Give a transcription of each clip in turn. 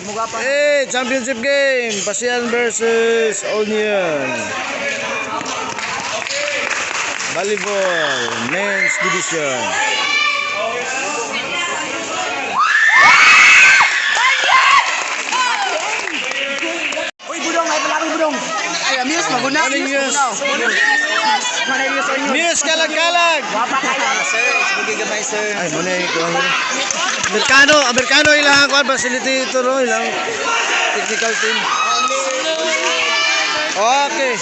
Hey, championship game. Pasian versus Union. Volleyball, men's division. Uy, budong, ay malaki budong. Ay, Muse, maguna. Muse. Mana Muse o Muse? Muse, kalag-kalag. Wapa kayo. Sir, sige gamay sir. Ay, muna yung Amerikano ilang kuan facility ito no, ilang technical team. Okay.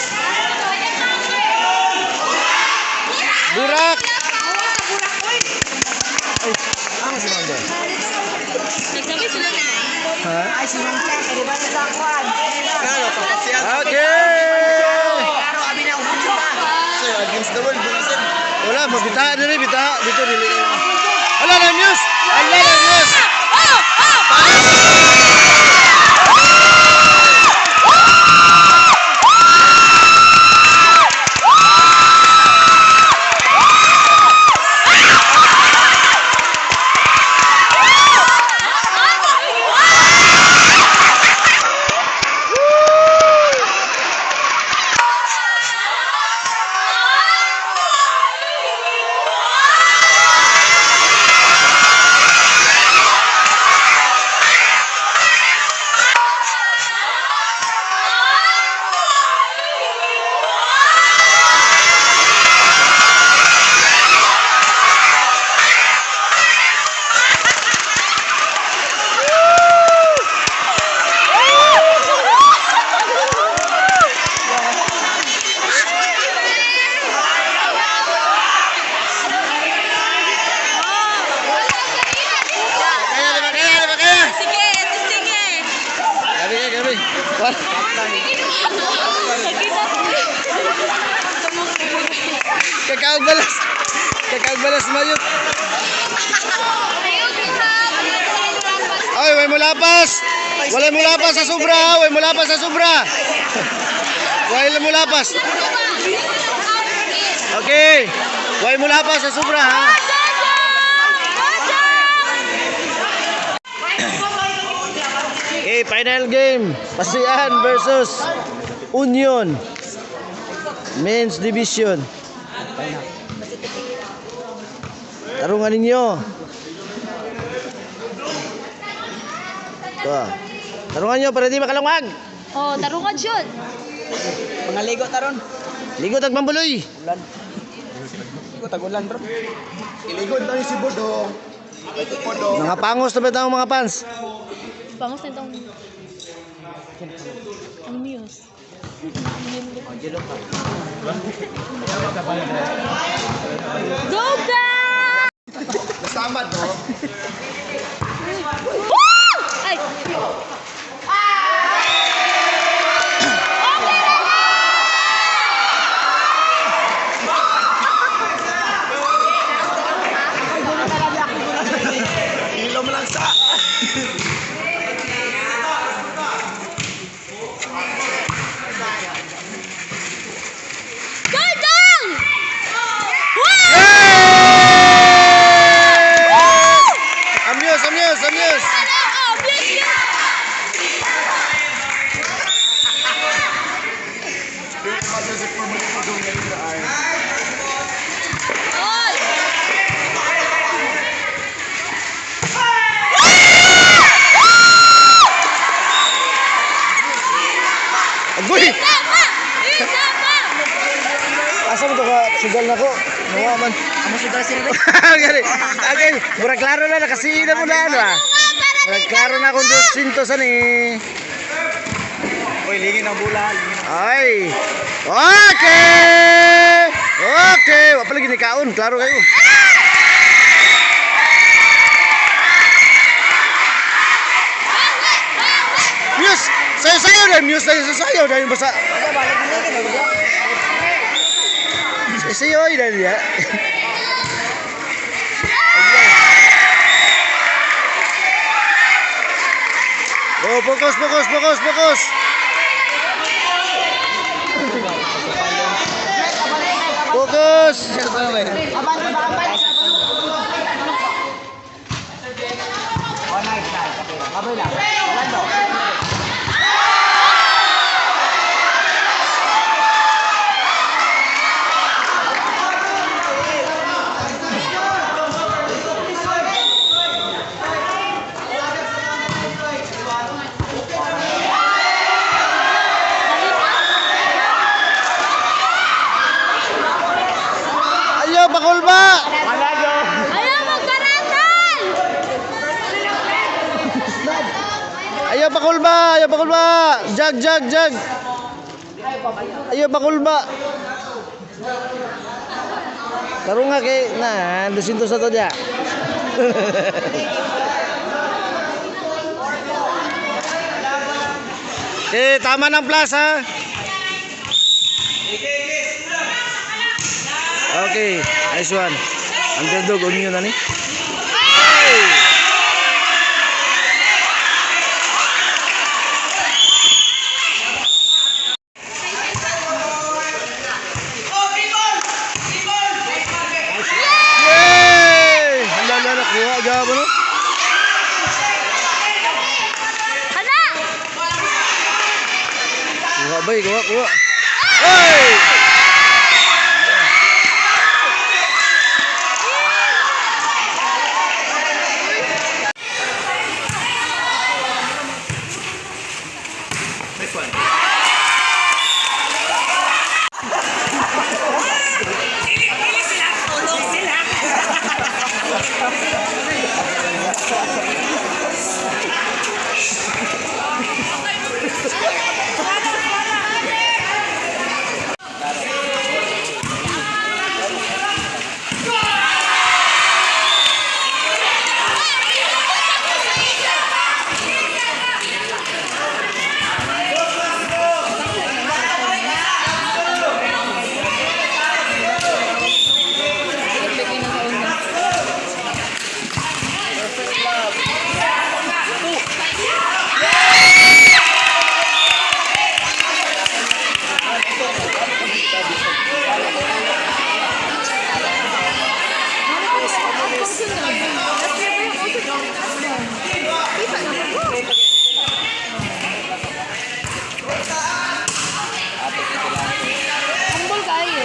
Burak. Ay, ano si Mando? Nagsabi sila na. Ha? Ay, sinuncan. Ay, di ba sa dakwan? Okay. Klaro, abi na, umutyo pa. Sir, against the world, bunasin. Wala, mabita dito, bita. Dito, dili. Ala na, Muse! Ala na, Muse! Kakagbalas mayot. Ay, way mo lapas. Wala mo lapas sa sobra, ha? Way mo lapas sa sobra. Way mo lapas. Okay. Way mo lapas sa sobra, ha? Okay, final game. Pasian versus Union. Men's division. Tarungan ninyo. Ito. Tarungan nyo para di makalungag. Oh, tarungan yun. Mga ligo taron. Ligo tag mambuloy. Ulan. Ligo tag ulan, bro. Iligo tayo si Budong. Mga pangos na ba ito mga fans? Pangos na itong... Ang Muse. Go ka! Nasamad, no? Ay! Ilo mo lang sa... Amuse! Agoy! Asa mo ito ka? Sugal na ko. Nawa man. Amo sudah sila. Gani. Okay. Murag klaro na. Nakasiina mo na. Ano ah? Murag klaro na kung 200 sa ni. Uy, lingin ang bula. Ay. Okay. Okay. Wala lagi ni kaon. Klaro kayo. Muse. Sayo-sayo dahil. Muse dahil sayo dahil basa. Sayo dahil ya. Oh, fokus. Fokus. Oh, nice. Kabay lang. Ayo bakul ba? Ayaw magkaratan! Ayo bakul ba? Ayo bakul ba? Jag jag jag. Ayo bakul ba? Tarong nga kay na 200 to dia. Tama ng plus ha. Okay, nice one. Underdog union na ni. Yay! Hala, kuha agad no? Hala! Kuha bay, kuha. Hey! Humble kayo.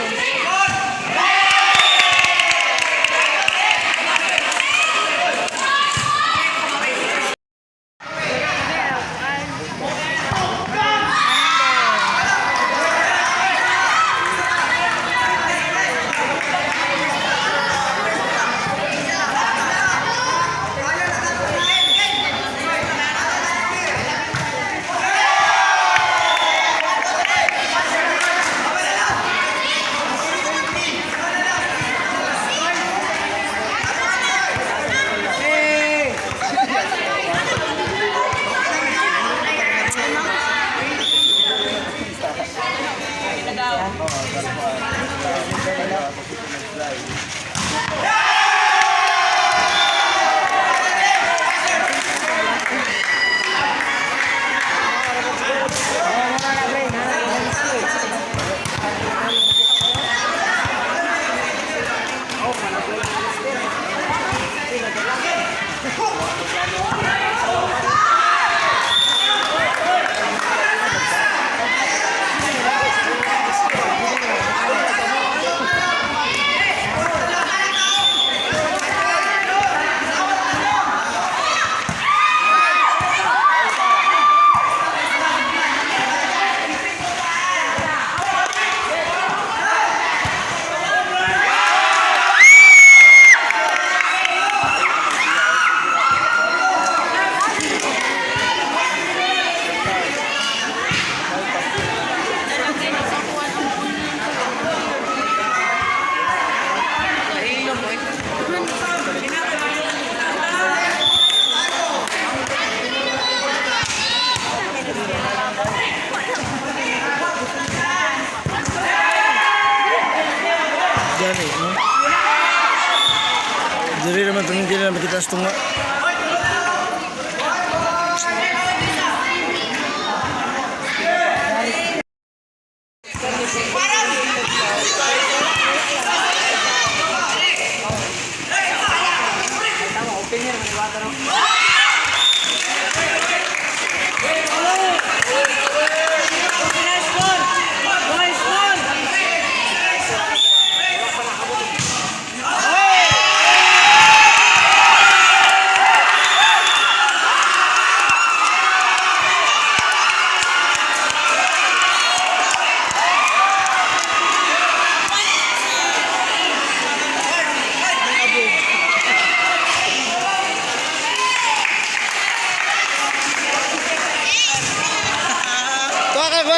Jadi naman tumingin na matitas tunga.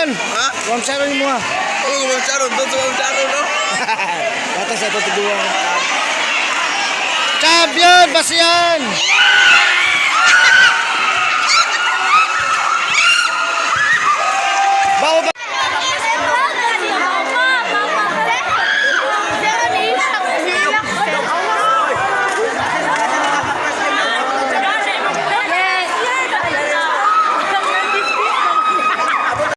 Sharon. Ha? Ma'am Sharon mo ha. Oh, Ma'am Sharon. Doon sa Ma'am Sharon, no? Batas sa tutubuan. Champion Basian.